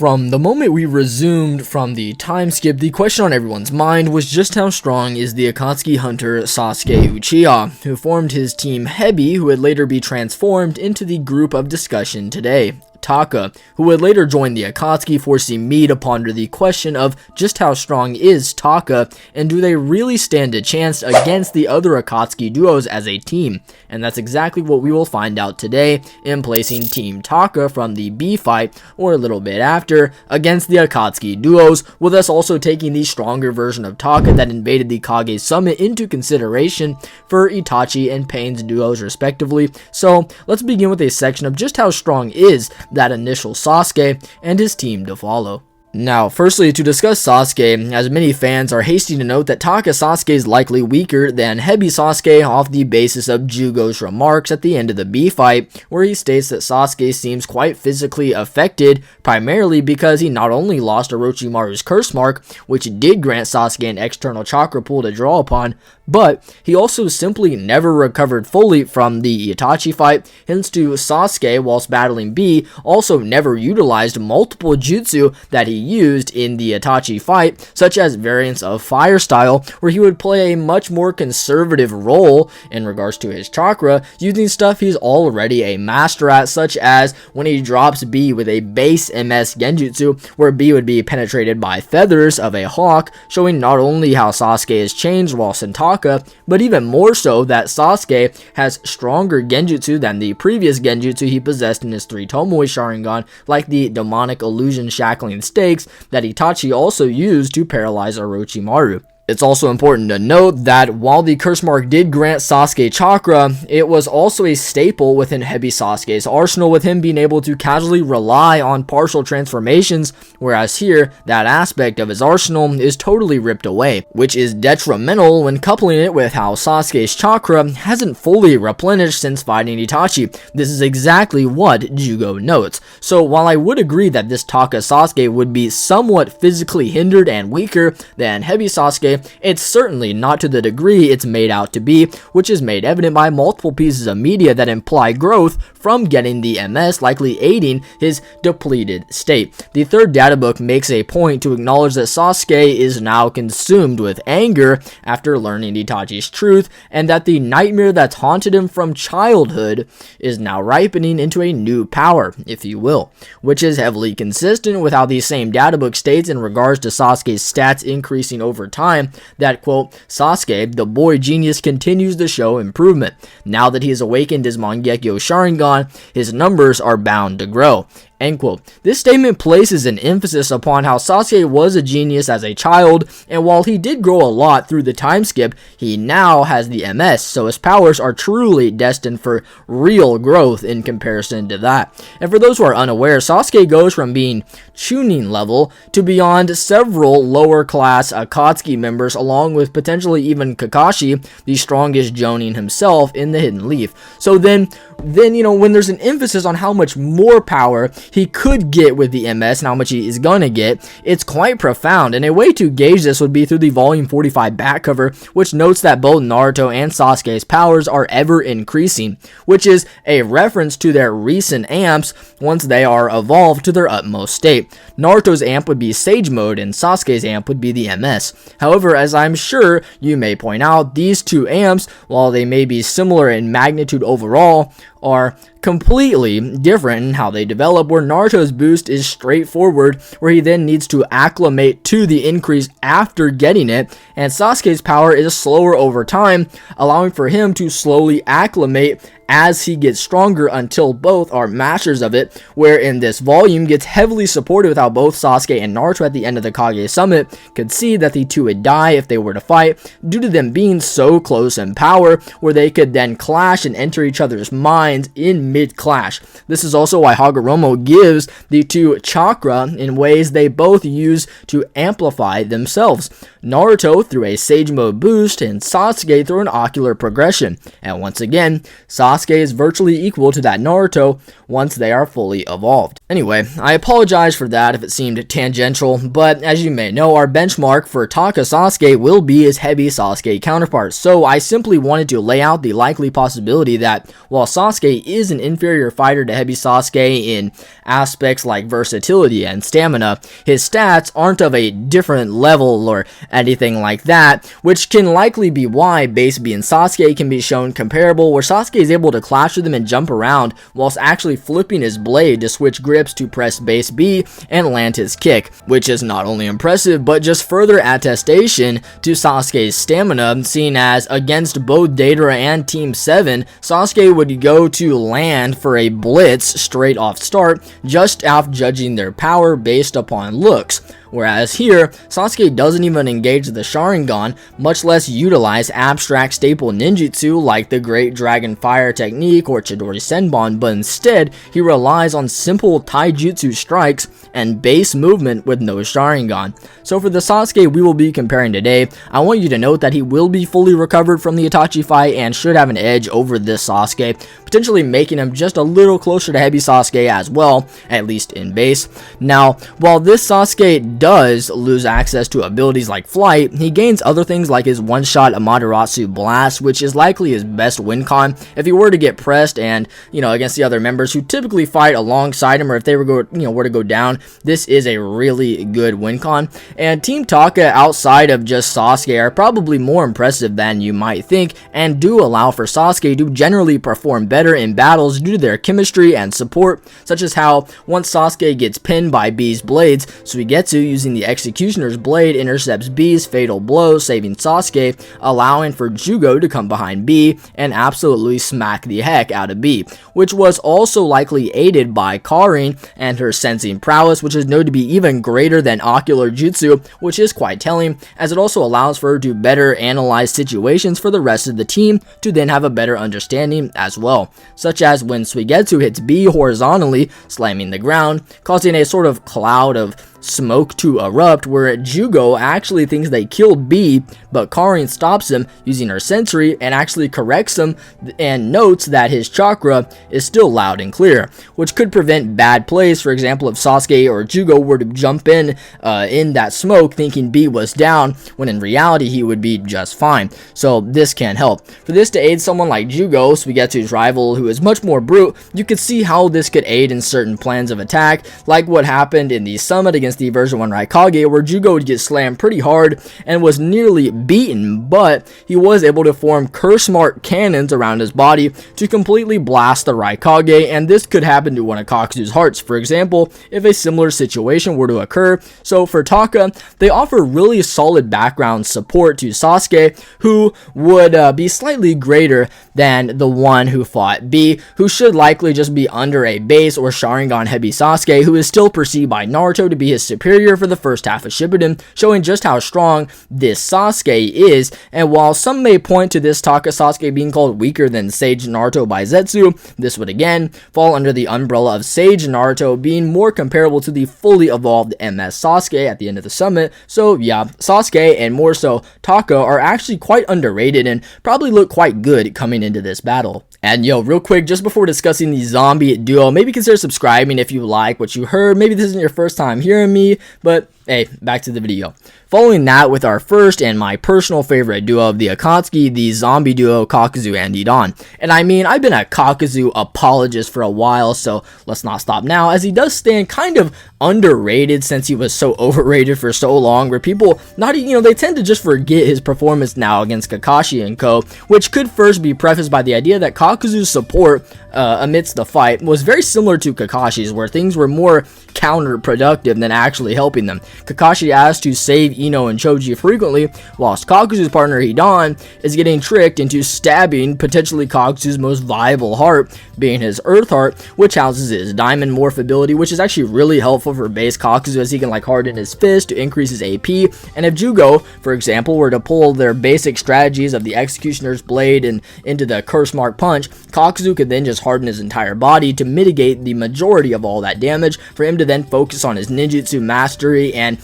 From the moment we resumed from the time skip, the question on everyone's mind was just how strong is the Akatsuki hunter Sasuke Uchiha, who formed his team Hebi, who would later be transformed into the group of discussion today, Taka, who would later join the Akatsuki, forcing me to ponder the question of just how strong is Taka, and do they really stand a chance against the other Akatsuki duos as a team? And that's exactly what we will find out today in placing Team Taka from the B fight, or a little bit after, against the Akatsuki duos, with us also taking the stronger version of Taka that invaded the Kage Summit into consideration for Itachi and Pain's duos respectively. So let's begin with a section of just how strong is that initial Sasuke and his team to follow. Now, firstly, to discuss Sasuke, as many fans are hasty to note that Taka Sasuke is likely weaker than Hebi Sasuke off the basis of Jugo's remarks at the end of the B fight, where he states that Sasuke seems quite physically affected, primarily because he not only lost Orochimaru's curse mark, which did grant Sasuke an external chakra pool to draw upon, but he also simply never recovered fully from the Itachi fight, hence to Sasuke, whilst battling B, also never utilized multiple jutsu that he used in the Itachi fight, such as variants of Fire Style, where he would play a much more conservative role in regards to his chakra, using stuff he's already a master at, such as when he drops B with a base MS genjutsu, where B would be penetrated by feathers of a hawk, showing not only how Sasuke has changed whilst in Taka, but even more so that Sasuke has stronger genjutsu than the previous genjutsu he possessed in his 3 Tomoe Sharingan, like the demonic illusion shackling stakes that Itachi also used to paralyze Orochimaru. It's also important to note that while the curse mark did grant Sasuke chakra, it was also a staple within Hebi Sasuke's arsenal, with him being able to casually rely on partial transformations, whereas here, that aspect of his arsenal is totally ripped away, which is detrimental when coupling it with how Sasuke's chakra hasn't fully replenished since fighting Itachi. This is exactly what Jugo notes. So while I would agree that this Taka Sasuke would be somewhat physically hindered and weaker than Hebi Sasuke, it's certainly not to the degree it's made out to be, which is made evident by multiple pieces of media that imply growth from getting the MS, likely aiding his depleted state. The third data book makes a point to acknowledge that Sasuke is now consumed with anger after learning Itachi's truth, and that the nightmare that's haunted him from childhood is now ripening into a new power, if you will, which is heavily consistent with how the same data book states in regards to Sasuke's stats increasing over time, that, quote, Sasuke, the boy genius, continues to show improvement. Now that he has awakened his Mangekyo Sharingan, his numbers are bound to grow. End quote. This statement places an emphasis upon how Sasuke was a genius as a child, and while he did grow a lot through the time skip, he now has the MS, so his powers are truly destined for real growth in comparison to that. And for those who are unaware, Sasuke goes from being Chunin level to beyond several lower class Akatsuki members, along with potentially even Kakashi, the strongest Jonin himself in the Hidden Leaf. So then when there's an emphasis on how much more power he could get with the MS and how much he is gonna get, it's quite profound, and a way to gauge this would be through the Volume 45 back cover, which notes that both Naruto and Sasuke's powers are ever increasing, which is a reference to their recent amps once they are evolved to their utmost state. Naruto's amp would be Sage Mode, and Sasuke's amp would be the MS. However, as I'm sure you may point out, these two amps, while they may be similar in magnitude overall, are completely different in how they develop, where Naruto's boost is straightforward, where he then needs to acclimate to the increase after getting it, and Sasuke's power is slower over time, allowing for him to slowly acclimate as he gets stronger until both are masters of it, where in this volume gets heavily supported with how both Sasuke and Naruto at the end of the Kage Summit could see that the two would die if they were to fight, due to them being so close in power, where they could then clash and enter each other's minds in mid-clash. This is also why Hagoromo gives the two chakra in ways they both use to amplify themselves. Naruto through a Sage Mode boost, and Sasuke through an ocular progression. And once again, Sasuke is virtually equal to that Naruto once they are fully evolved. Anyway, I apologize for that if it seemed tangential, but as you may know, our benchmark for Taka Sasuke will be his Hebi Sasuke counterpart, so I simply wanted to lay out the likely possibility that while Sasuke is an inferior fighter to Hebi Sasuke in aspects like versatility and stamina, his stats aren't of a different level or anything like that, which can likely be why Base B and Sasuke can be shown comparable, where Sasuke is able to clash with him and jump around whilst actually flipping his blade to switch grips to press base B and land his kick, which is not only impressive but just further attestation to Sasuke's stamina, seeing as against both Deidara and Team 7, Sasuke would go to land for a blitz straight off start, just off judging their power based upon looks. Whereas here, Sasuke doesn't even engage the Sharingan, much less utilize abstract staple ninjutsu like the Great Dragon Fire technique or Chidori Senbon, but instead, he relies on simple taijutsu strikes and base movement with no Sharingan. So for the Sasuke we will be comparing today, I want you to note that he will be fully recovered from the Itachi fight and should have an edge over this Sasuke, potentially making him just a little closer to Hebi Sasuke as well, at least in base. Now, while this Sasuke does lose access to abilities like flight, he gains other things like his one-shot Amaterasu Blast, which is likely his best win con if he were to get pressed and, against the other members who typically fight alongside him, or if they were to go down. This is a really good win con, and Team Taka outside of just Sasuke are probably more impressive than you might think, and do allow for Sasuke to generally perform better in battles due to their chemistry and support, such as how once Sasuke gets pinned by B's blades, Suigetsu using the Executioner's blade intercepts B's fatal blow, saving Sasuke, allowing for Jugo to come behind B and absolutely smack the heck out of B, which was also likely aided by Karin and her sensing prowess, which is known to be even greater than ocular jutsu, which is quite telling, as it also allows for her to better analyze situations for the rest of the team to then have a better understanding as well, such as when Suigetsu hits B horizontally, slamming the ground, causing a sort of cloud of smoke to erupt, where Jugo actually thinks they killed B, but Karin stops him using her sensory and actually corrects him and notes that his chakra is still loud and clear, which could prevent bad plays. For example, if Sasuke or Jugo were to jump in that smoke thinking B was down, when in reality he would be just fine. So this can help. For this to aid someone like Jugo, Suigetsu's rival, who is much more brute, you could see how this could aid in certain plans of attack, like what happened in the summit against the version 1 Raikage, where Jugo would get slammed pretty hard and was nearly beaten, but he was able to form curse mark cannons around his body to completely blast the Raikage, and this could happen to one of Kakuzu's hearts, for example, if a similar situation were to occur. So for Taka, they offer really solid background support to Sasuke, who would be slightly greater than the one who fought B, who should likely just be under a base or Sharingan Hebi Sasuke, who is still perceived by Naruto to be his superior for the first half of Shippuden, showing just how strong this Sasuke is. And while some may point to this Taka Sasuke being called weaker than Sage Naruto by Zetsu, this would again fall under the umbrella of Sage Naruto being more comparable to the fully evolved MS Sasuke at the end of the summit. So yeah, Sasuke and more so Taka are actually quite underrated and probably look quite good coming into this battle. And yo, real quick, just before discussing the zombie duo, maybe consider subscribing if you like what you heard. Maybe this isn't your first time hearing me, but hey, back to the video. Following that with our first and my personal favorite duo of the Akatsuki, the zombie duo Kakuzu and Hidan. And I mean, I've been a Kakuzu apologist for a while, so let's not stop now, as he does stand kind of underrated since he was so overrated for so long, where people they tend to just forget his performance now against Kakashi and co, which could first be prefaced by the idea that Kakuzu's support amidst the fight was very similar to Kakashi's, where things were more counterproductive than actually helping them. Kakashi asked to save Ino and Choji frequently, whilst Kakuzu's partner Hidan is getting tricked into stabbing potentially Kakuzu's most viable heart, being his Earth Heart, which houses his Diamond Morph ability, which is actually really helpful for base Kakuzu, as he can harden his fist to increase his AP. And if Jugo, for example, were to pull their basic strategies of the Executioner's Blade and into the Curse Mark Punch, Kakuzu could then just harden his entire body to mitigate the majority of all that damage for him to to then focus on his ninjutsu mastery and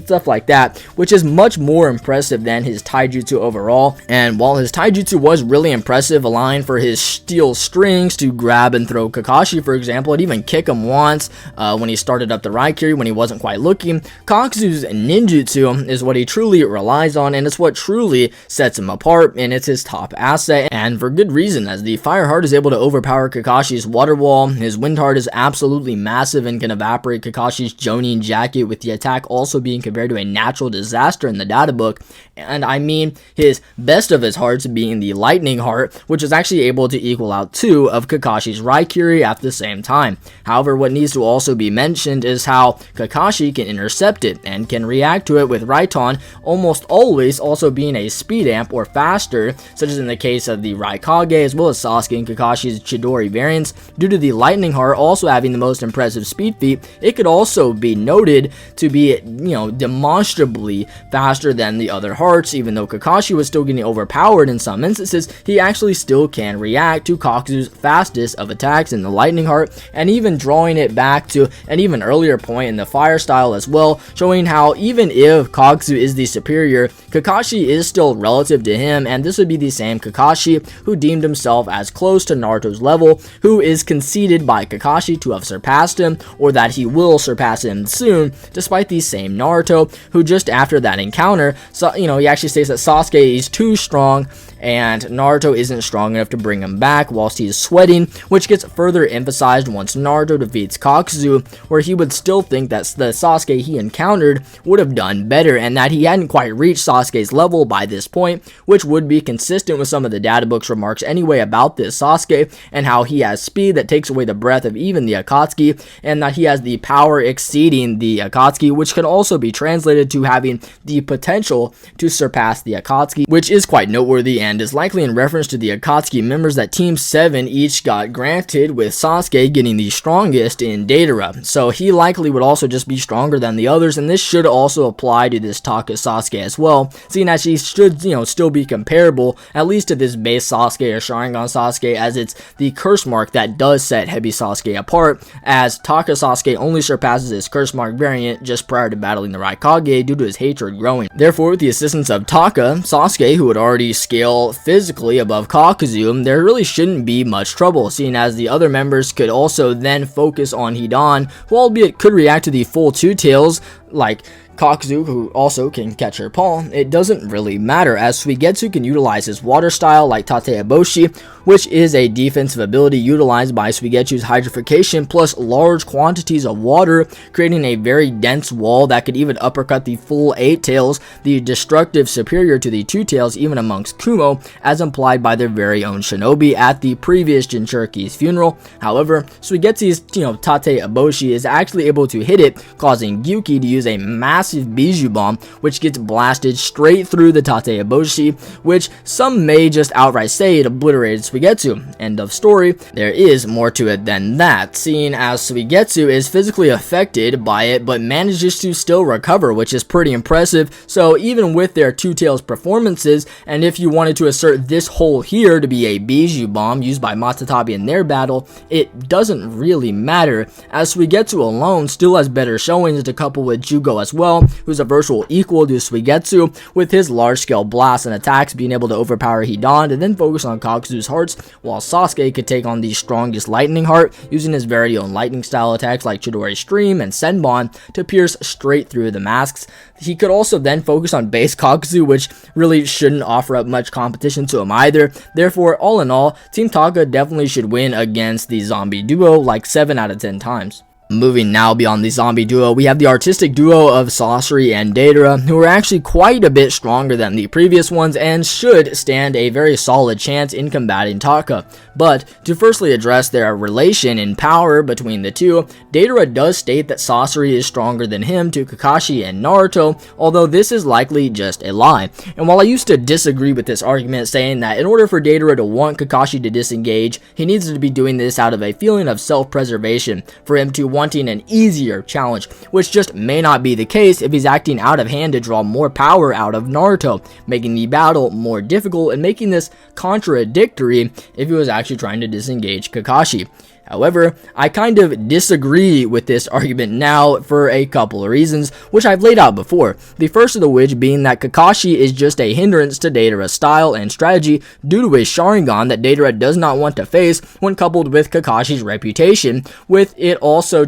stuff like that, which is much more impressive than his taijutsu overall. And while his taijutsu was really impressive, allowing for his steel strings to grab and throw Kakashi, for example, and even kick him once when he started up the Raikage when he wasn't quite looking, Kakuzu's ninjutsu is what he truly relies on, and it's what truly sets him apart, and it's his top asset, and for good reason, as the Fire Heart is able to overpower Kakashi's Water Wall. His Wind Heart is absolutely massive and can evaporate Kakashi's Jonin jacket, with the attack also being compared to a natural disaster in the data book. And I mean, his best of his hearts being the Lightning Heart, which is actually able to equal out 2 of Kakashi's Raikiri at the same time. However, what needs to also be mentioned is how Kakashi can intercept it and can react to it, with Raiton almost always also being a speed amp or faster, such as in the case of the Raikage as well as Sasuke and Kakashi's Chidori variants. Due to the Lightning Heart also having the most impressive speed feat, it could also be noted to be, demonstrably faster than the other hearts. Even though Kakashi was still getting overpowered in some instances, he actually still can react to Kakuzu's fastest of attacks in the Lightning Heart, and even drawing it back to an even earlier point in the Fire style as well, showing how even if Kakuzu is the superior, Kakashi is still relative to him, and this would be the same Kakashi who deemed himself as close to Naruto's level, who is conceded by Kakashi to have surpassed him, or that he will surpass him soon, despite the same Naruto, who just after that encounter, he actually states that Sasuke is too strong and Naruto isn't strong enough to bring him back whilst he's sweating, which gets further emphasized once Naruto defeats Kakuzu, where he would still think that the Sasuke he encountered would have done better, and that he hadn't quite reached Sasuke's level by this point, which would be consistent with some of the databook's remarks anyway about this Sasuke, and how he has speed that takes away the breath of even the Akatsuki, and that he has the power exceeding the Akatsuki, which could also be translated to having the potential to surpass the Akatsuki, which is quite noteworthy and is likely in reference to the Akatsuki members that Team 7 each got granted, with Sasuke getting the strongest in Deidara. So he likely would also just be stronger than the others, and this should also apply to this Taka Sasuke as well, seeing as he should, still be comparable, at least to this base Sasuke or Sharingan Sasuke, as it's the curse mark that does set Hebi Sasuke apart, as Taka Sasuke only surpasses his curse mark variant just prior to battling the Raikage due to his hatred growing. Therefore, with the assistance of Taka, Sasuke, who would already scale physically above Kakuzu, there really shouldn't be much trouble, seeing as the other members could also then focus on Hidan, who albeit could react to the full two tails like Kakuzu, who also can catch her paw. It doesn't really matter, as Suigetsu can utilize his water style like Tate Eboshi, which is a defensive ability utilized by Suigetsu's hydrification plus large quantities of water, creating a very dense wall that could even uppercut the full 8 tails, the destructive superior to the 2 tails even amongst Kumo, as implied by their very own shinobi at the previous Jinchuriki's funeral. However, Suigetsu's Tate Eboshi is actually able to hit it, causing Gyuki to use a massive Biju bomb, which gets blasted straight through the Tate Eboshi, which some may just outright say it obliterated Suigetsu. End of story. There is more to it than that, seeing as Suigetsu is physically affected by it but manages to still recover, which is pretty impressive. So even with their Two Tails performances, and if you wanted to assert this hole here to be a Biju bomb used by Matatabi in their battle, it doesn't really matter, as Suigetsu alone still has better showings to couple with Jugo as well, who's a virtual equal to Suigetsu, with his large-scale blasts and attacks being able to overpower Hidan and then focus on Kakuzu's hearts, while Sasuke could take on the strongest Lightning Heart, using his very own lightning style attacks like Chidori Stream and Senbon to pierce straight through the masks. He could also then focus on base Kakuzu, which really shouldn't offer up much competition to him either. Therefore, all in all, Team Taka definitely should win against the zombie duo like 7 out of 10 times. Moving now beyond the zombie duo, we have the artistic duo of Sasori and Deidara, who are actually quite a bit stronger than the previous ones and should stand a very solid chance in combating Taka. But to firstly address their relation in power between the two, Deidara does state that Sasori is stronger than him to Kakashi and Naruto, although this is likely just a lie. And while I used to disagree with this argument, saying that in order for Deidara to want Kakashi to disengage, he needs to be doing this out of a feeling of self-preservation, for him to wanting an easier challenge, which just may not be the case if he's acting out of hand to draw more power out of Naruto, making the battle more difficult and making this contradictory if he was actually trying to disengage Kakashi. However, I kind of disagree with this argument now for a couple of reasons, which I've laid out before. The first of which being that Kakashi is just a hindrance to Deidara's style and strategy due to his Sharingan that Deidara does not want to face when coupled with Kakashi's reputation, with Deidara also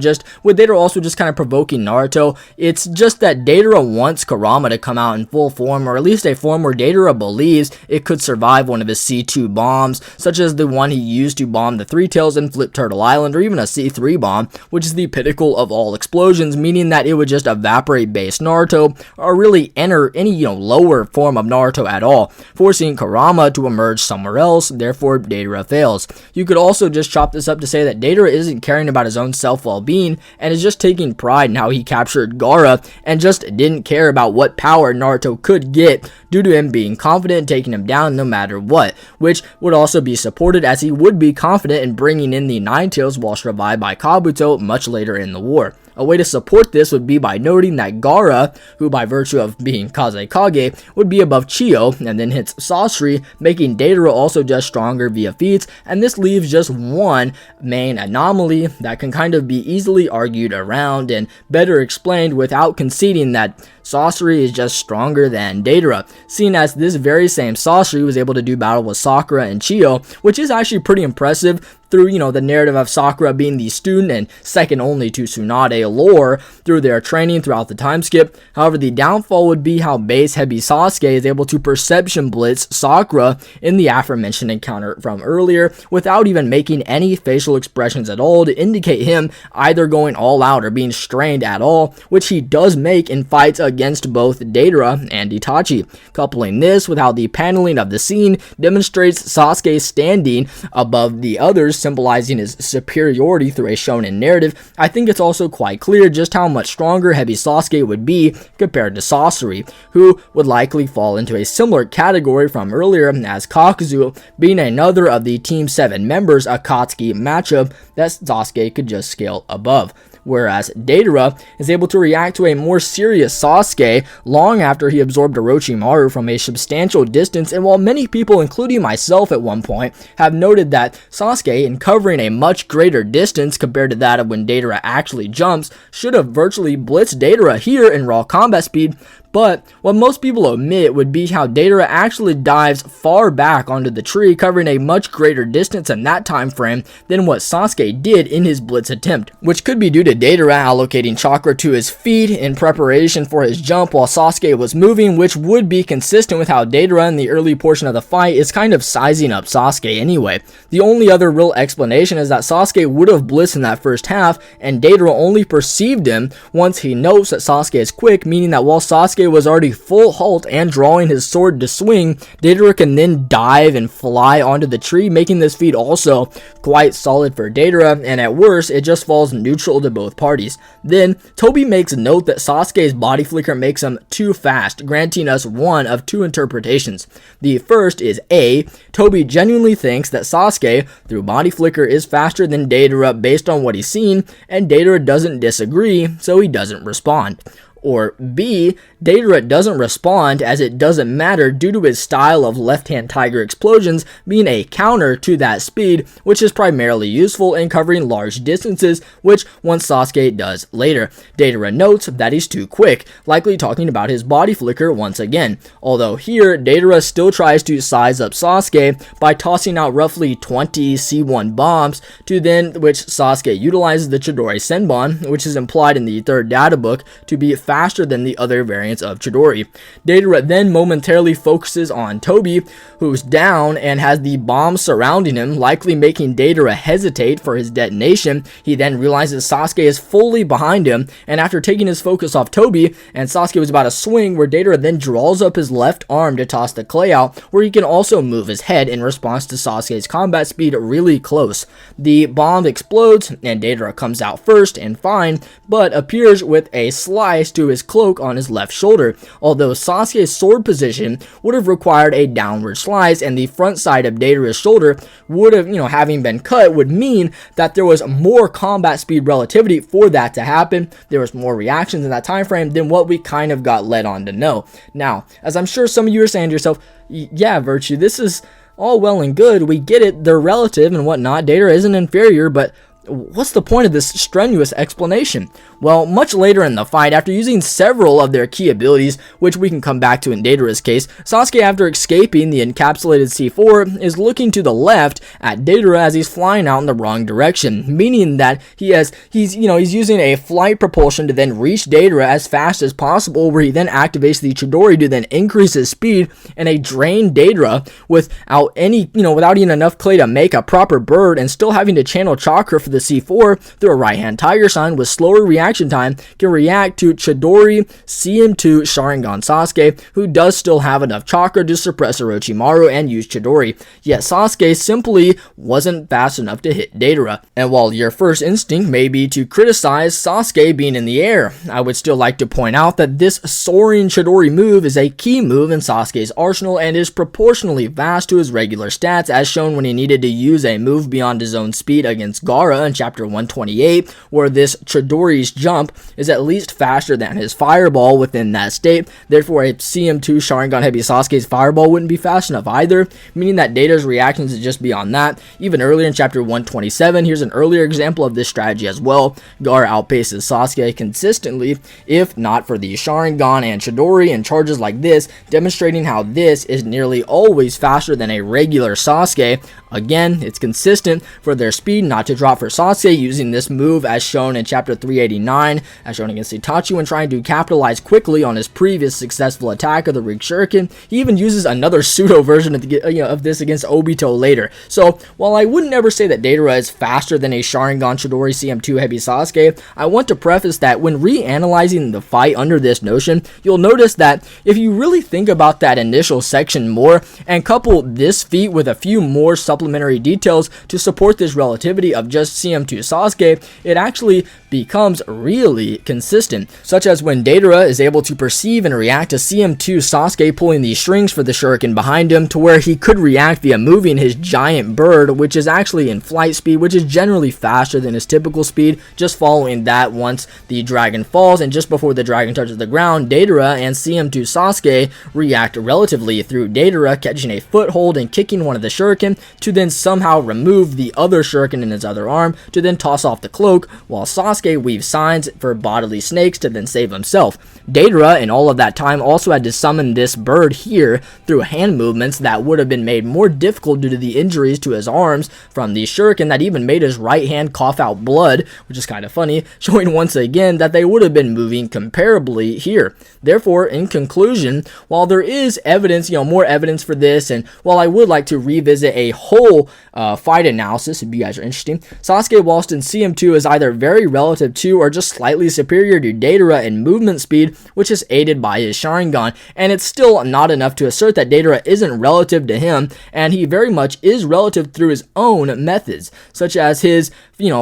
just kind of provoking Naruto. It's just that Deidara wants Kurama to come out in full form, or at least a form where Deidara believes it could survive one of his C2 bombs, such as the one he used to bomb the Three Tails and Flip Turtle Island, or even a C3 bomb, which is the pinnacle of all explosions, meaning that it would just evaporate base Naruto, or really enter any, lower form of Naruto at all, forcing Kurama to emerge somewhere else. Therefore, Deidara fails. You could also just chop this up to say that Deidara isn't caring about his own self-well-being, and is just taking pride in how he captured Gaara, and just didn't care about what power Naruto could get due to him being confident in taking him down no matter what, which would also be supported as he would be confident in bringing in the Nine Tails while revived by Kabuto much later in the war. A way to support this would be by noting that Gaara, who by virtue of being Kazekage, would be above Chiyo, and then hits Sasori, making Deidara also just stronger via feats, and this leaves just one main anomaly that can kind of be easily argued around and better explained without conceding that Sasori is just stronger than Deidara, seeing as this very same Sasori was able to do battle with Sakura and Chiyo, which is actually pretty impressive through, the narrative of Sakura being the student and second only to Tsunade lore through their training throughout the time skip. However, the downfall would be how base Hebi Sasuke is able to perception blitz Sakura in the aforementioned encounter from earlier without even making any facial expressions at all to indicate him either going all out or being strained at all, which he does make in fights against both Deidara and Itachi. Coupling this with how the paneling of the scene demonstrates Sasuke's standing above the others, symbolizing his superiority through a shonen narrative, I think it's also quite clear just how much stronger Hebi Sasuke would be compared to Sasori, who would likely fall into a similar category from earlier as Kakuzu being another of the Team 7 members Akatsuki matchup that Sasuke could just scale above. Whereas Deidara is able to react to a more serious Sasuke long after he absorbed Orochimaru from a substantial distance, and while many people, including myself at one point, have noted that Sasuke, in covering a much greater distance compared to that of when Deidara actually jumps, should have virtually blitzed Deidara here in raw combat speed, but what most people omit would be how Deidara actually dives far back onto the tree, covering a much greater distance in that time frame than what Sasuke did in his blitz attempt, which could be due to Deidara allocating chakra to his feet in preparation for his jump while Sasuke was moving, which would be consistent with how Deidara in the early portion of the fight is kind of sizing up Sasuke anyway. The only other real explanation is that Sasuke would have blitzed in that first half, and Deidara only perceived him once he notes that Sasuke is quick, meaning that while Sasuke was already full halt and drawing his sword to swing, Deidara can then dive and fly onto the tree, making this feat also quite solid for Deidara, and at worst, it just falls neutral to both parties. Then, Toby makes note that Sasuke's body flicker makes him too fast, granting us one of two interpretations. The first is A, Toby genuinely thinks that Sasuke, through body flicker, is faster than Deidara based on what he's seen, and Deidara doesn't disagree, so he doesn't respond. Or B, Deidara doesn't respond as it doesn't matter due to his style of left-hand tiger explosions being a counter to that speed, which is primarily useful in covering large distances, which once Sasuke does later. Deidara notes that he's too quick, likely talking about his body flicker once again, although here Deidara still tries to size up Sasuke by tossing out roughly 20 C1 bombs to then which Sasuke utilizes the Chidori Senbon, which is implied in the third data book to be faster than the other variants of Chidori. Deidara then momentarily focuses on Toby, who's down and has the bomb surrounding him, likely making Deidara hesitate for his detonation. He then realizes Sasuke is fully behind him, and after taking his focus off Toby, and Sasuke was about to swing, where Deidara then draws up his left arm to toss the clay out, where he can also move his head in response to Sasuke's combat speed really close. The bomb explodes, and Deidara comes out first and fine, but appears with a slice to his cloak on his left shoulder, although Sasuke's sword position would have required a downward slice, and the front side of Deidara's shoulder would have, having been cut, would mean that there was more combat speed relativity for that to happen. There was more reactions in that time frame than what we kind of got led on to know. Now, as I'm sure some of you are saying to yourself, yeah, Virtue, this is all well and good, we get it, they're relative and whatnot, Deidara isn't inferior, but what's the point of this strenuous explanation? Well, much later in the fight, after using several of their key abilities, which we can come back to in Deidara's case, Sasuke, after escaping the encapsulated C4, is looking to the left at Deidara as he's flying out in the wrong direction, meaning that he's using a flight propulsion to then reach Deidara as fast as possible, where he then activates the Chidori to then increase his speed and a drain Deidara without even enough clay to make a proper bird, and still having to channel chakra for the C4 through a right hand tiger sign with slower reaction time, can react to Chidori CM2 Sharingan Sasuke, who does still have enough chakra to suppress Orochimaru and use Chidori, yet Sasuke simply wasn't fast enough to hit Deidara. And while your first instinct may be to criticize Sasuke being in the air, I would still like to point out that this soaring Chidori move is a key move in Sasuke's arsenal and is proportionally vast to his regular stats, as shown when he needed to use a move beyond his own speed against Gaara in chapter 128, where this Chidori's jump is at least faster than his fireball within that state. Therefore, a CM2 Sharingan Hebi Sasuke's fireball wouldn't be fast enough either, meaning that Deidara's reactions is just beyond that. Even earlier in chapter 127, here's an earlier example of this strategy as well. Gaara outpaces Sasuke consistently, if not for the Sharingan and Chidori and charges like this, demonstrating how this is nearly always faster than a regular Sasuke. Again, it's consistent for their speed not to drop for Sasuke, using this move as shown in chapter 389, as shown against Itachi when trying to capitalize quickly on his previous successful attack of the Rig Shuriken. He even uses another pseudo version of this against Obito later. So while I wouldn't ever say that Deidara is faster than a Sharingan Chidori CM2 Hebi Sasuke, I want to preface that when reanalyzing the fight under this notion, you'll notice that if you really think about that initial section more and couple this feat with a few more supplementary details to support this relativity of just CM2 Sasuke, it actually becomes really consistent, such as when Deidara is able to perceive and react to CM2 Sasuke pulling the strings for the shuriken behind him, to where he could react via moving his giant bird, which is actually in flight speed, which is generally faster than his typical speed, just following that once the dragon falls, and just before the dragon touches the ground, Deidara and CM2 Sasuke react relatively through Deidara catching a foothold and kicking one of the shuriken to then somehow remove the other shuriken in his other arm to then toss off the cloak, while Sasuke weaves signs for bodily snakes to then save himself. Deidara in all of that time also had to summon this bird here through hand movements that would have been made more difficult due to the injuries to his arms from the shuriken that even made his right hand cough out blood, which is kind of funny, showing once again that they would have been moving comparably here. Therefore, in conclusion, while there is evidence, more evidence for this, and while I would like to revisit a whole fight analysis, if you guys are interested, Sasuke whilst in CM2 is either very relative to or just slightly superior to Deidara in movement speed, which is aided by his Sharingan, and it's still not enough to assert that Deidara isn't relative to him, and he very much is relative through his own methods, such as his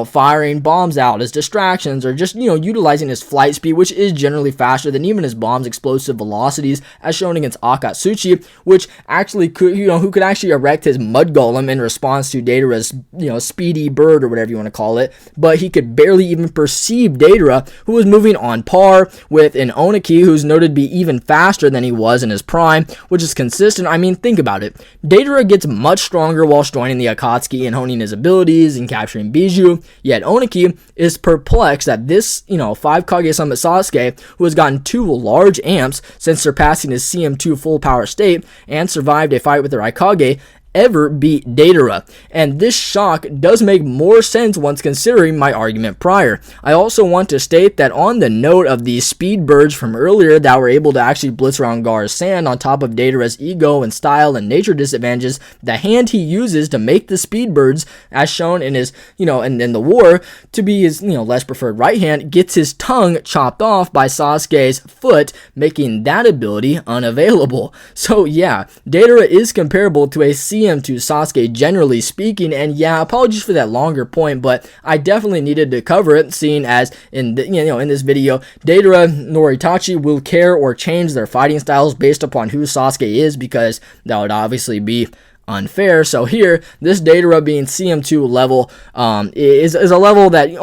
firing bombs out as distractions, or just utilizing his flight speed, which is generally faster than even his bomb's explosive velocities, as shown against Akatsuki, which actually could who could actually erect his mud golem in response to Deidara's speedy bird, or whatever you want to call it, but he could barely even perceive Deidara, who was moving on par with an Oniki, who's noted to be even faster than he was in his prime, which is consistent. I mean, think about it. Deidara gets much stronger whilst joining the Akatsuki and honing his abilities and capturing Bijou, yet Oniki is perplexed that this, 5 Kage Summit Sasuke, who has gotten 2 large amps since surpassing his CM2 full power state and survived a fight with the Raikage, ever beat Deidara, and this shock does make more sense once considering my argument prior. I also want to state that on the note of these speed birds from earlier that were able to actually blitz around Gaara's sand on top of Deidara's ego and style and nature disadvantages, the hand he uses to make the speed birds, as shown in his, in the war, to be his, less preferred right hand, gets his tongue chopped off by Sasuke's foot, making that ability unavailable. So yeah, Deidara is comparable to a CM2 Sasuke generally speaking, and yeah, apologies for that longer point, but I definitely needed to cover it, seeing as in this video, Deidara nor Itachi will care or change their fighting styles based upon who Sasuke is, because that would obviously be unfair. So here, this Deidara being CM2 level is a level that is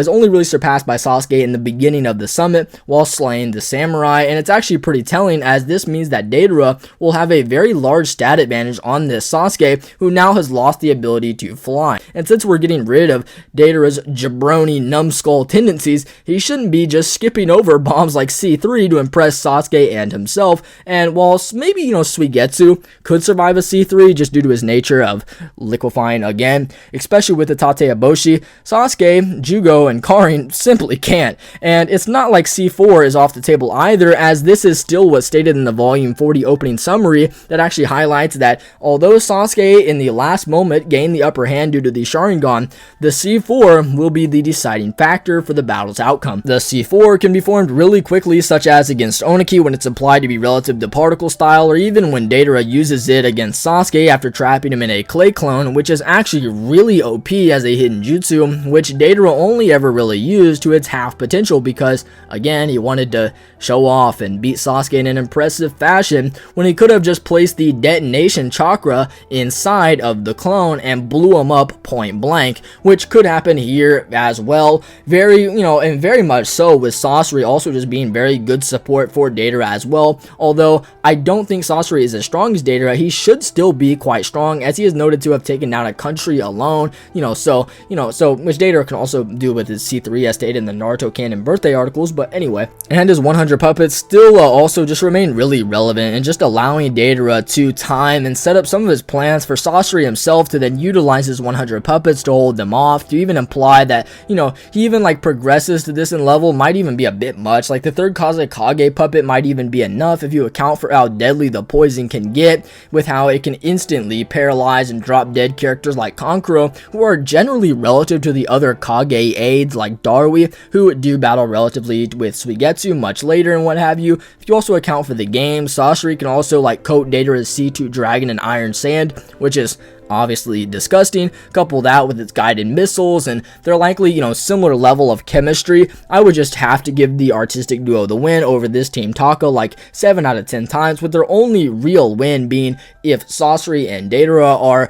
only really surpassed by Sasuke in the beginning of the summit while slaying the samurai, and it's actually pretty telling, as this means that Deidara will have a very large stat advantage on this Sasuke, who now has lost the ability to fly. And since we're getting rid of Deidara's jabroni numbskull tendencies, he shouldn't be just skipping over bombs like C3 to impress Sasuke and himself. And whilst maybe Suigetsu could survive a C3 just due to his nature of liquefying again, especially with the Tate Eboshi, Sasuke, Jugo, and Karin simply can't. And it's not like C4 is off the table either, as this is still what's stated in the volume 40 opening summary that actually highlights that although Sasuke in the last moment gained the upper hand due to the Sharingan, the C4 will be the deciding factor for the battle's outcome. The C4 can be formed really quickly, such as against Oniki when it's applied to be relative to particle style, or even when Deidara uses it against Sasuke after trapping him in a clay clone, which is actually really OP as a hidden jutsu, which Deidara only ever really used to its half potential because, again, he wanted to show off and beat Sasuke in an impressive fashion when he could have just placed the detonation chakra inside of the clone and blew him up point blank, which could happen here as well. And very much so, with Sasori also just being very good support for Deidara as well. Although I don't think Sasori is as strong as Deidara, he should still be quite strong, as he is noted to have taken down a country alone. So which Deidara can also do with his C3 as stated in the Naruto canon birthday articles. But anyway, and his 100 puppets still also just remain really relevant, and just allowing Deidara to time and set up some of his plans for Sasori himself to then utilize his 100 puppets to hold them off, to even imply that he even progresses to this in level might even be a bit much. Like the third Kazekage puppet might even be enough if you account for how deadly the poison can get, with how it can instantly paralyze and drop dead characters like Kankuro, who are generally relative to the other Kage aides like Darui, who do battle relatively with Suigetsu much later and what have you. If you also account for the game, Sasori can also coat Deidara's C2 dragon in iron sand, which is obviously disgusting. Couple that with its guided missiles, and they're likely similar level of chemistry. I would just have to give the artistic duo the win over this team Taka 7 out of 10 times, with their only real win being if Sasori and Deidara are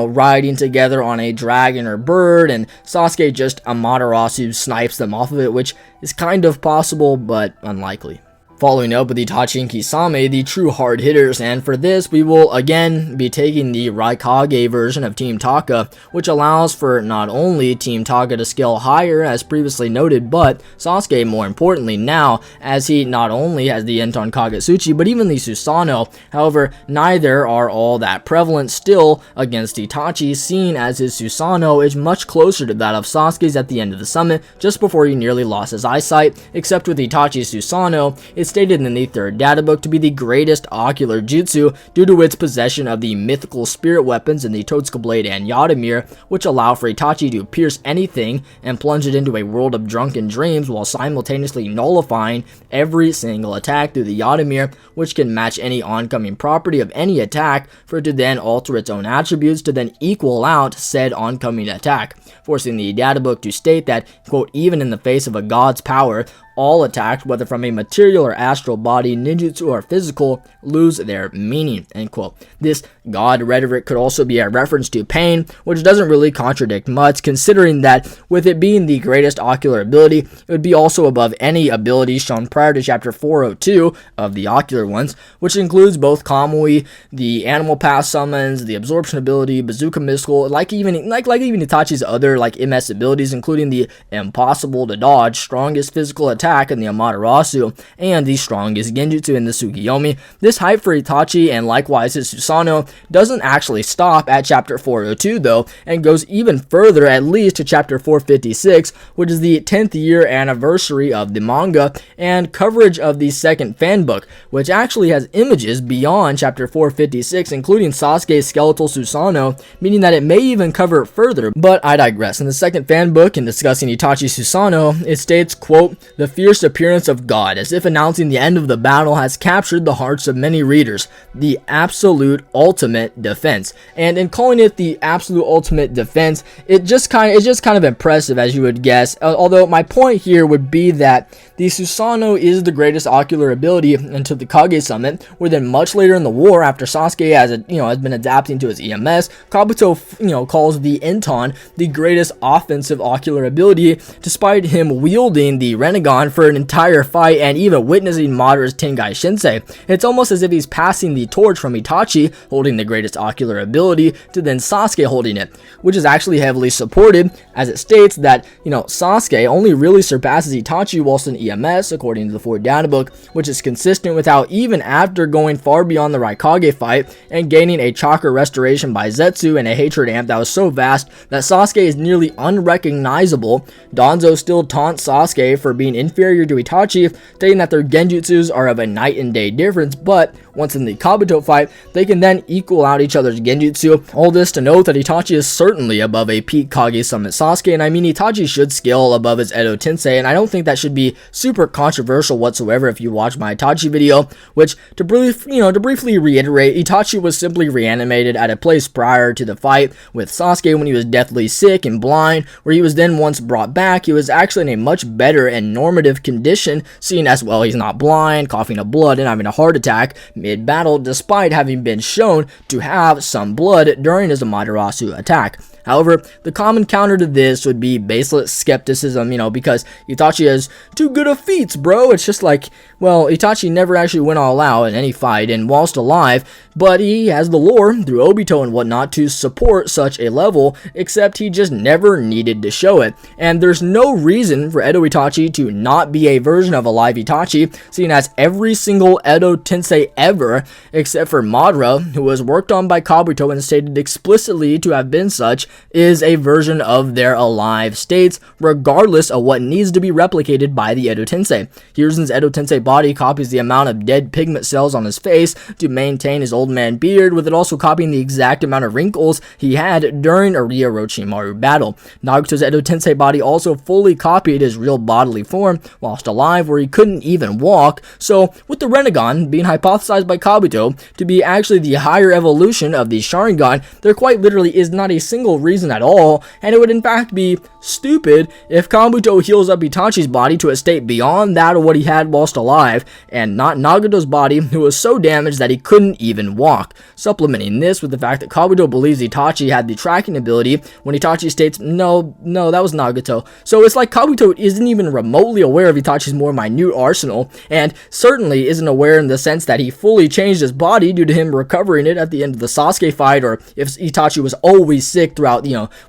riding together on a dragon or bird and Sasuke just Amaterasu snipes them off of it, which is kind of possible but unlikely. Following up with Itachi and Kisame, the true hard hitters, and for this we will again be taking the Raikage version of Team Taka, which allows for not only Team Taka to scale higher as previously noted, but Sasuke more importantly now, as he not only has the Enton Kagetsuchi but even the Susanoo. However, neither are all that prevalent still against Itachi, seeing as his Susanoo is much closer to that of Sasuke's at the end of the summit, just before he nearly lost his eyesight, except with Itachi's Susanoo, it's stated in the third data book to be the greatest ocular jutsu due to its possession of the mythical spirit weapons in the Totsuka Blade and Yadamir, which allow for Itachi to pierce anything and plunge it into a world of drunken dreams while simultaneously nullifying every single attack through the Yadamir, which can match any oncoming property of any attack for it to then alter its own attributes to then equal out said oncoming attack, forcing the data book to state that, quote, even in the face of a god's power, all attacks, whether from a material or astral body, ninjutsu or physical, lose their meaning, end quote. This god rhetoric could also be a reference to pain, which doesn't really contradict much, considering that with it being the greatest ocular ability, it would be also above any ability shown prior to chapter 402 of the ocular ones, which includes both Kamui, the animal pass summons, the absorption ability, bazooka missile, even Itachi's other MS abilities, including the impossible to dodge, strongest physical attack in the Amaterasu, and the strongest genjutsu in the Tsukiyomi. This hype for Itachi and likewise his Susanoo doesn't actually stop at chapter 402 though, and goes even further, at least to chapter 456, which is the 10th year anniversary of the manga and coverage of the second fan book, which actually has images beyond chapter 456, including Sasuke's skeletal Susanoo, meaning that it may even cover it further. But I digress. In the second fan book, in discussing Itachi Susanoo, it states, quote, the fierce appearance of God, as if announcing the end of the battle has captured the hearts of many readers. The absolute ultimate defense. And in calling it the absolute ultimate defense, it's just kind of impressive, as you would guess. Although my point here would be that the Susanoo is the greatest ocular ability until the Kage Summit, where then much later in the war, after Sasuke has been adapting to his EMS, Kabuto calls the Enton the greatest offensive ocular ability, despite him wielding the Rinnegan for an entire fight and even witnessing Madara's Tengai Shinsei. It's almost as if he's passing the torch from Itachi, holding the greatest ocular ability, to then Sasuke holding it, which is actually heavily supported, as it states that, Sasuke only really surpasses Itachi whilst in EMS, according to the Ford Data Book, which is consistent with how even after going far beyond the Raikage fight and gaining a chakra restoration by Zetsu and a hatred amp that was so vast that Sasuke is nearly unrecognizable, Danzo still taunts Sasuke for being inferior to Itachi, stating that their genjutsus are of a night and day difference, but once in the Kabuto fight, they can then equal out each other's genjutsu. All this to note that Itachi is certainly above a peak Kage Summit Sasuke, and I mean Itachi should scale above his Edo Tensei, and I don't think that should be super controversial whatsoever if you watch my Itachi video, which, to briefly reiterate, Itachi was simply reanimated at a place prior to the fight with Sasuke when he was deathly sick and blind, where he was then once brought back. He was actually in a much better and normative condition, seeing as well he's not blind, coughing up blood, and having a heart attack mid-battle, despite having been shown to have some blood during his Amaterasu attack. However, the common counter to this would be baseless skepticism, because Itachi has too good of feats, bro. It's just like, well, Itachi never actually went all out in any fight, and whilst alive, but he has the lore through Obito and whatnot to support such a level, except he just never needed to show it. And there's no reason for Edo Itachi to not be a version of a live Itachi, seeing as every single Edo Tensei ever, except for Madara, who was worked on by Kabuto and stated explicitly to have been such, is a version of their alive states, regardless of what needs to be replicated by the Edo Tensei. Hiruzen's Edo Tensei body copies the amount of dead pigment cells on his face to maintain his old man beard, with it also copying the exact amount of wrinkles he had during a Orochimaru battle. Nagato's Edo Tensei body also fully copied his real bodily form whilst alive, where he couldn't even walk, so with the Rinnegan being hypothesized by Kabuto to be actually the higher evolution of the Sharingan, there quite literally is not a single reason at all, and it would in fact be stupid if Kabuto heals up Itachi's body to a state beyond that of what he had whilst alive, and not Nagato's body, who was so damaged that he couldn't even walk, supplementing this with the fact that Kabuto believes Itachi had the tracking ability when Itachi states, no, that was Nagato. So it's like Kabuto isn't even remotely aware of Itachi's more minute arsenal, and certainly isn't aware in the sense that he fully changed his body due to him recovering it at the end of the Sasuke fight, or if Itachi was always sick throughout,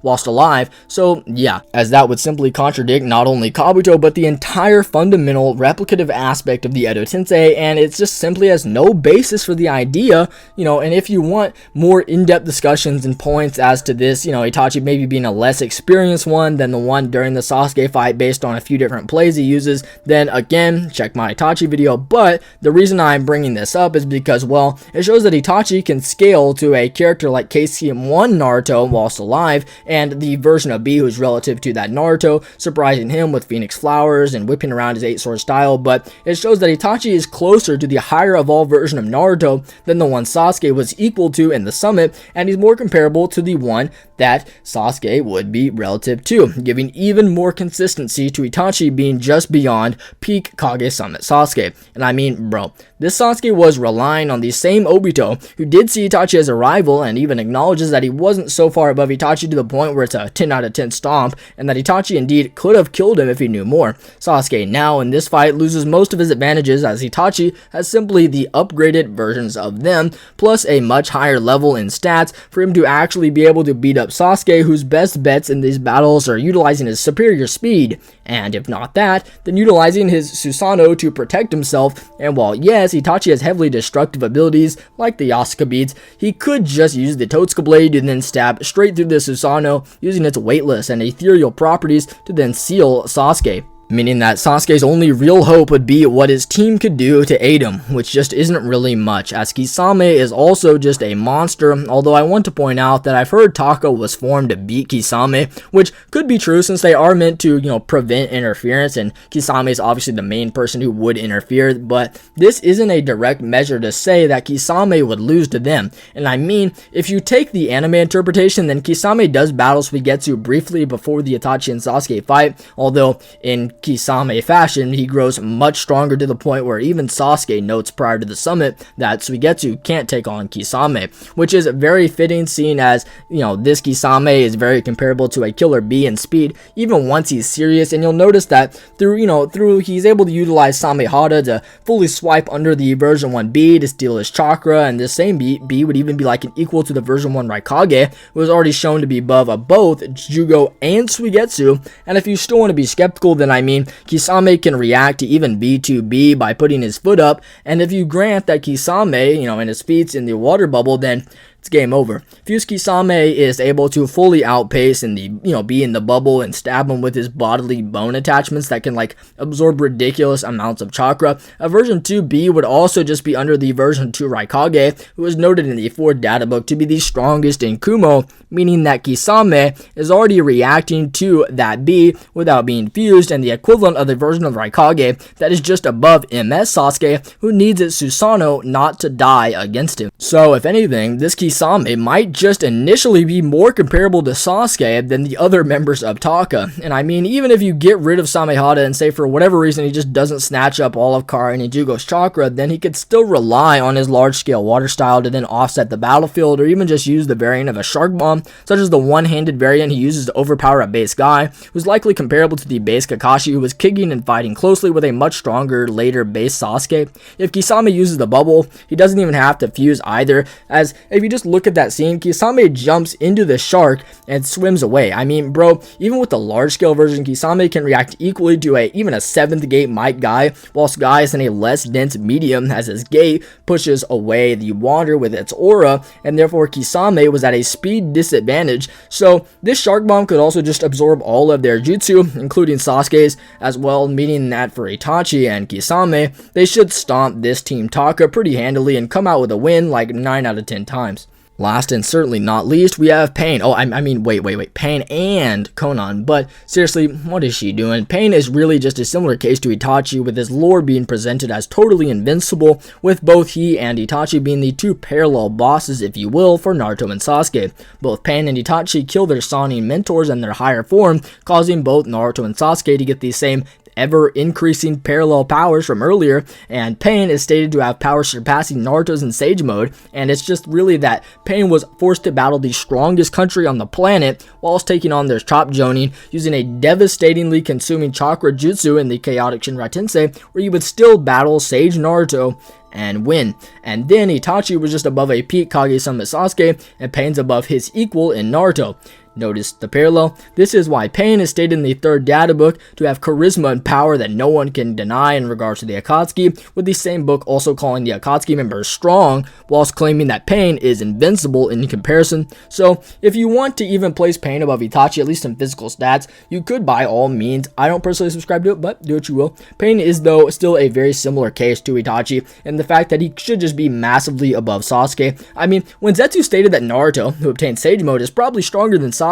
whilst alive. So yeah, as that would simply contradict not only Kabuto, but the entire fundamental replicative aspect of the Edo Tensei, and it just simply has no basis for the idea, and if you want more in-depth discussions and points as to this, Itachi maybe being a less experienced one than the one during the Sasuke fight based on a few different plays he uses, then again, check my Itachi video, but the reason I'm bringing this up is because, well, it shows that Itachi can scale to a character like KCM1 Naruto whilst alive, and the version of B who's relative to that Naruto, surprising him with Phoenix Flowers and whipping around his 8-sword style, but it shows that Itachi is closer to the higher evolved version of Naruto than the one Sasuke was equal to in the summit, and he's more comparable to the one that Sasuke would be relative to, giving even more consistency to Itachi being just beyond peak Kage Summit Sasuke. And I mean, bro, this Sasuke was relying on the same Obito, who did see Itachi as a rival and even acknowledges that he wasn't so far above Itachi to the point where it's a 10 out of 10 stomp, and that Itachi indeed could have killed him if he knew more. Sasuke now in this fight loses most of his advantages, as Itachi has simply the upgraded versions of them, plus a much higher level in stats for him to actually be able to beat up Sasuke, whose best bets in these battles are utilizing his superior speed, and if not that, then utilizing his Susanoo to protect himself. And while yes, Itachi has heavily destructive abilities like the Yasuke beads, he could just use the Totsuka blade and then stab straight through the Susanoo using its weightless and ethereal properties to then seal Sasuke. meaning that Sasuke's only real hope would be what his team could do to aid him, which just isn't really much, as Kisame is also just a monster, although I want to point out that I've heard Taka was formed to beat Kisame, which could be true since they are meant to, prevent interference, and Kisame is obviously the main person who would interfere, but this isn't a direct measure to say that Kisame would lose to them, and I mean, if you take the anime interpretation, then Kisame does battle Suigetsu briefly before the Itachi and Sasuke fight, although in Kisame fashion, he grows much stronger to the point where even Sasuke notes prior to the summit that Suigetsu can't take on Kisame, which is very fitting seeing as, this Kisame is very comparable to a Killer Bee in speed, even once he's serious, and you'll notice that through he's able to utilize Samehada to fully swipe under the version 1 B to steal his chakra, and this same B would even be like an equal to the version 1 Raikage, who was already shown to be above both Jugo and Suigetsu, and if you still want to be skeptical, then Kisame can react to even B2B by putting his foot up, and if you grant that Kisame, and his feet's in the water bubble, then it's game over. Fuse Kisame is able to fully outpace and be in the bubble and stab him with his bodily bone attachments that can absorb ridiculous amounts of chakra. A version 2B would also just be under the version 2 Raikage, who was noted in the 4th data book to be the strongest in Kumo, meaning that Kisame is already reacting to that B without being fused, and the equivalent of the version of Raikage that is just above MS Sasuke, who needs its Susanoo not to die against him. So if anything, this Kisame might just initially be more comparable to Sasuke than the other members of Taka. And I mean, even if you get rid of Samehada and say for whatever reason he just doesn't snatch up all of Kara and Ijugo's chakra, then he could still rely on his large-scale water style to then offset the battlefield, or even just use the variant of a shark bomb, such as the one-handed variant he uses to overpower a base guy, who's likely comparable to the base Kakashi, who was kicking and fighting closely with a much stronger later base Sasuke. If Kisame uses the bubble, he doesn't even have to fuse either, as if you just look at that scene, Kisame jumps into the shark and swims away. I mean, bro, even with the large scale version, Kisame can react equally to even a 7th gate Might Guy, whilst Guy is in a less dense medium, as his gate pushes away the water with its aura, and therefore Kisame was at a speed disadvantage. So this shark bomb could also just absorb all of their jutsu, including Sasuke's as well, meaning that for Itachi and Kisame, they should stomp this Team Taka pretty handily and come out with a win 9 out of 10 times. Last and certainly not least, we have Pain. Oh, I mean, wait. Pain and Konan. But seriously, what is she doing? Pain is really just a similar case to Itachi, with his lore being presented as totally invincible, with both he and Itachi being the two parallel bosses, if you will, for Naruto and Sasuke. Both Pain and Itachi kill their Sannin mentors in their higher form, causing both Naruto and Sasuke to get the same ever-increasing parallel powers from earlier, and Pain is stated to have powers surpassing Naruto's in Sage Mode, and it's just really that Pain was forced to battle the strongest country on the planet whilst taking on their top Jonin, using a devastatingly consuming chakra jutsu in the Chaotic Shinra Tensei, where you would still battle Sage Naruto and win. And then Itachi was just above a peak Kage Summit Sasuke, and Pain's above his equal in Naruto. Notice the parallel? This is why Pain is stated in the 3rd data book to have charisma and power that no one can deny in regards to the Akatsuki, with the same book also calling the Akatsuki members strong, whilst claiming that Pain is invincible in comparison. So, if you want to even place Pain above Itachi, at least in physical stats, you could by all means. I don't personally subscribe to it, but do what you will. Pain is, though, still a very similar case to Itachi, and the fact that he should just be massively above Sasuke. I mean, when Zetsu stated that Naruto, who obtained Sage Mode, is probably stronger than Sasuke,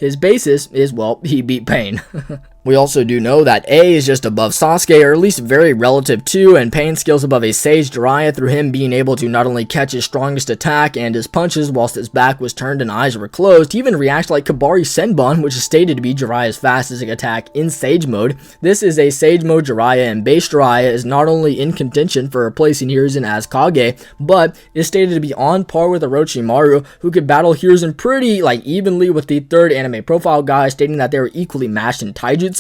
his basis is, well, he beat Pain. We also do know that A is just above Sasuke, or at least very relative to, and Pain skills above a Sage Jiraiya through him being able to not only catch his strongest attack and his punches whilst his back was turned and eyes were closed, he even reacts like Kabari Senbon, which is stated to be Jiraiya's fastest attack in Sage Mode. This is a Sage Mode Jiraiya, and base Jiraiya is not only in contention for replacing Hiruzen as Kage, but is stated to be on par with Orochimaru, who could battle Hiruzen pretty evenly, with the 3rd anime profile guy stating that they were equally matched in Taijutsu,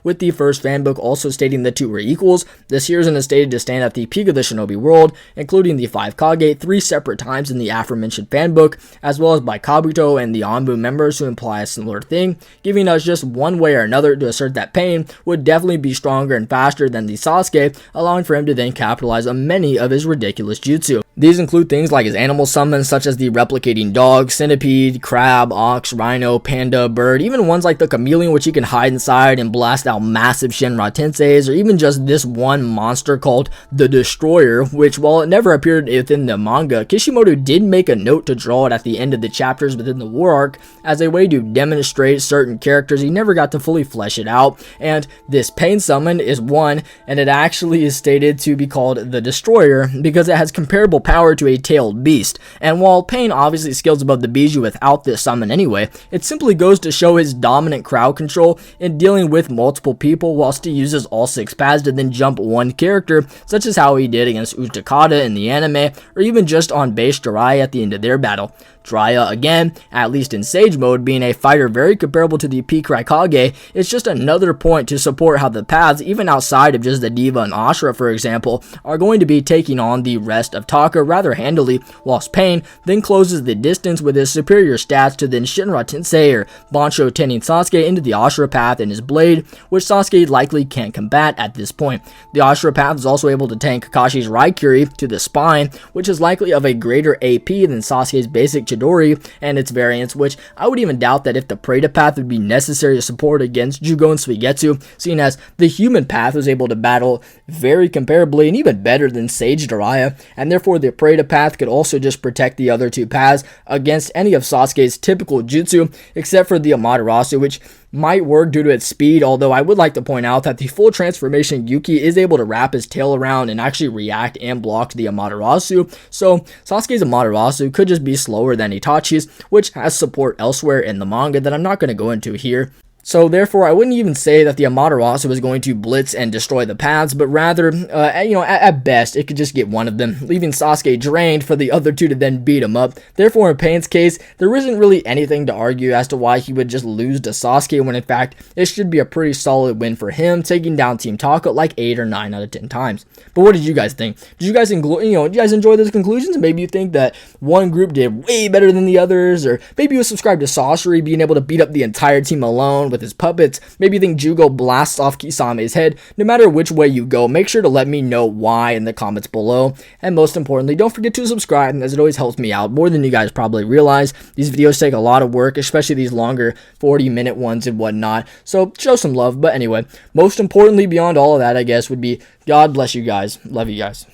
with the 1st fanbook also stating the two were equals. This Hiruzen is stated to stand at the peak of the Shinobi world, including the 5 Kage 3 separate times in the aforementioned fanbook, as well as by Kabuto and the Anbu members who imply a similar thing, giving us just one way or another to assert that Pain would definitely be stronger and faster than the Sasuke, allowing for him to then capitalize on many of his ridiculous jutsu. These include things like his animal summons such as the replicating dog, centipede, crab, ox, rhino, panda, bird, even ones like the chameleon which he can hide inside and blast out massive Shinra Tenseis, or even just this one monster called the Destroyer, which while it never appeared within the manga, Kishimoto did make a note to draw it at the end of the chapters within the war arc as a way to demonstrate certain characters. He never got to fully flesh it out, and this pain summon is one, and it actually is stated to be called the Destroyer because it has comparable power to a tailed beast. And while Pain obviously scales above the Bijou without this summon anyway, it simply goes to show his dominant crowd control in dealing with multiple people whilst he uses all 6 paths to then jump one character, such as how he did against Utakata in the anime, or even just on base Jiraiya at the end of their battle. Jiraiya, again, at least in Sage mode, being a fighter very comparable to the peak Raikage, it's just another point to support how the paths, even outside of just the Diva and Ashura for example, are going to be taking on the rest of Taka rather handily, whilst Pain then closes the distance with his superior stats to then Shinra Tensei or Bansho Tenin Sasuke into the Ashura path and his blade, which Sasuke likely can't combat at this point. The Ashura path is also able to tank Kakashi's Raikiri to the spine, which is likely of a greater AP than Sasuke's basic Chidori and its variants, which I would even doubt that if the Preta path would be necessary to support against Jugo and Suigetsu, seeing as the human path was able to battle very comparably and even better than Sage Jiraiya, and therefore the Preta path could also just protect the other 2 paths against any of Sasuke's typical jutsu, except for the Amaterasu, which might work due to its speed, although I would like to point out that the full transformation Yuki is able to wrap his tail around and actually react and block the Amaterasu, so Sasuke's Amaterasu could just be slower than Itachi's, which has support elsewhere in the manga that I'm not going to go into here. So therefore, I wouldn't even say that the Amaterasu is going to blitz and destroy the paths, but rather, at best, it could just get one of them, leaving Sasuke drained for the other 2 to then beat him up. Therefore, in Pain's case, there isn't really anything to argue as to why he would just lose to Sasuke, when in fact, it should be a pretty solid win for him, taking down Team Taka like 8 or 9 out of 10 times. But what did you guys think? Did you guys enjoy those conclusions? Maybe you think that one group did way better than the others, or maybe you subscribe to Sasori being able to beat up the entire team alone with his puppets. Maybe you think Jugo blasts off Kisame's head. No matter which way you go, make sure to let me know why in the comments below. And most importantly, don't forget to subscribe, as it always helps me out more than you guys probably realize. These videos take a lot of work, especially these longer 40-minute ones and whatnot. So show some love. But anyway, most importantly beyond all of that, I guess, would be God bless you guys. Love you guys.